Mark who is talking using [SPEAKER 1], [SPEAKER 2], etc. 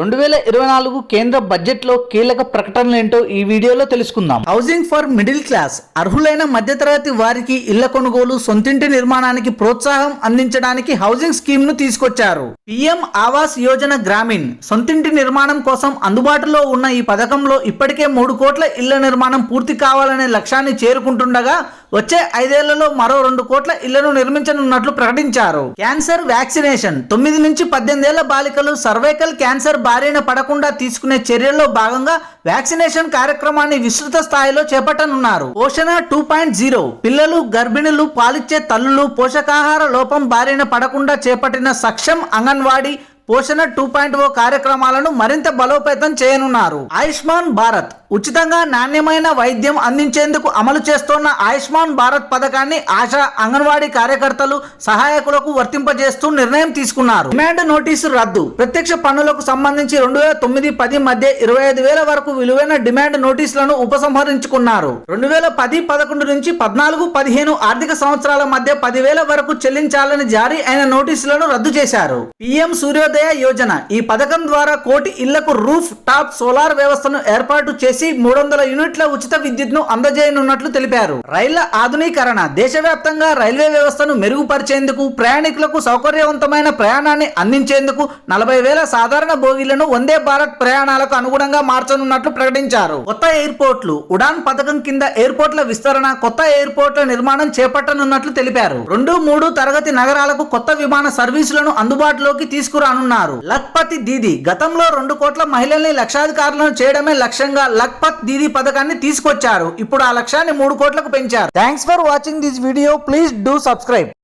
[SPEAKER 1] 2024 కేంద్ర బడ్జెట్లో కీలక ప్రకటనలేంటో ఈ వీడియోలో తెలుసుకుందాం. హౌసింగ్ ఫర్ మిడిల్ క్లాస్, అర్హులైన మధ్యతరగతి వారికి ఇళ్ల కొనుగోలు, సొంతింటి నిర్మాణానికి ప్రోత్సాహం అందించడానికి హౌసింగ్ స్కీమ్ ను తీసుకొచ్చారు. పిఎం ఆవాస్ యోజన గ్రామీణ్ సొంతింటి నిర్మాణం కోసం అందుబాటులో ఉన్న ఈ పథకంలో ఇప్పటికే 3 కోట్ల ఇళ్ల నిర్మాణం పూర్తి కావాలనే లక్ష్యాన్ని చేరుకుంటుండగా వచ్చే 5 ఏళ్లలో మరో 2 కోట్ల ఇళ్లను నిర్మించనున్నట్లు ప్రకటించారు. క్యాన్సర్ వ్యాక్సినేషన్ 9 నుంచి 18 ఏళ్ల బాలికలు సర్వైకల్ క్యాన్సర్ బారిన పడకుండా తీసుకునే చర్యల్లో భాగంగా వ్యాక్సినేషన్ కార్యక్రమాన్ని విస్తృత స్థాయిలో చేపట్టనున్నారు. పోషణ 2.0 పిల్లలు, గర్భిణులు, పాలిచ్చే తల్లులు పోషకాహార లోపం బారిన పడకుండా చేపట్టిన సక్షం అంగన్వాడీ పోషణ 2.0 కార్యక్రమాలను మరింత బలోపేతం చేయనున్నారు. ఆయుష్మాన్ భారత్ ఉచితంగా నాణ్యమైన వైద్యం అందించేందుకు అమలు చేస్తోన్న ఆయుష్మాన్ భారత్ పథకాన్ని ఆశా, అంగన్వాడీ కార్యకర్తలు, సహాయకులకు వర్తింపజేస్తూ నిర్ణయం తీసుకున్నారు. డిమాండ్ నోటీసు రద్దు ప్రత్యక్ష పన్నులకు సంబంధించి 2009-10 మధ్య 25,000 వరకు విలువైన డిమాండ్ నోటీసులను ఉపసంహరించుకున్నారు. 2010-11 నుంచి 14-15 ఆర్థిక సంవత్సరాల మధ్య 10,000 వరకు చెల్లించాలని జారీ అయిన నోటీసులను రద్దు చేశారు. పిఎం సూర్యోదయ యోజన ఈ పథకం ద్వారా 1 కోటి ఇళ్లకు రూఫ్ టాప్ సోలార్ వ్యవస్థను ఏర్పాటు చేసి 300 యూనిట్ల ఉచిత విద్యుత్ను అందజేయనున్నట్లు తెలిపారు. రైళ్ల ఆధునీకరణ దేశవ్యాప్తంగా రైల్వే వ్యవస్థను మెరుగుపరిచేందుకు, ప్రయాణికులకు సౌకర్యవంతమైన ప్రయాణాన్ని అందించేందుకు 40,000 సాధారణ బోగీలను వందే భారత్ ప్రయాణాలకు అనుగుణంగా మార్చనున్నట్లు ప్రకటించారు. కొత్త ఎయిర్పోర్ట్లు ఉడాన్ పథకం కింద ఎయిర్పోర్ట్ల విస్తరణ, కొత్త ఎయిర్పోర్ట్ల నిర్మాణం చేపట్టనున్నట్లు తెలిపారు. 2-3 తరగతి నగరాలకు కొత్త విమాన సర్వీసులను అందుబాటులోకి తీసుకురానున్నారు. లఖ్పతి దీదీ గతంలో 2 కోట్ల మహిళల్ని లక్షాధికారులను చేయడమే లక్ష్యంగా లఖ్పత్ దీదీ పథకాన్ని తీసుకొచ్చారు. ఇప్పుడు ఆ లక్ష్యాన్ని 3 కోట్లకు పెంచారు. Thanks for watching this video. Please do subscribe.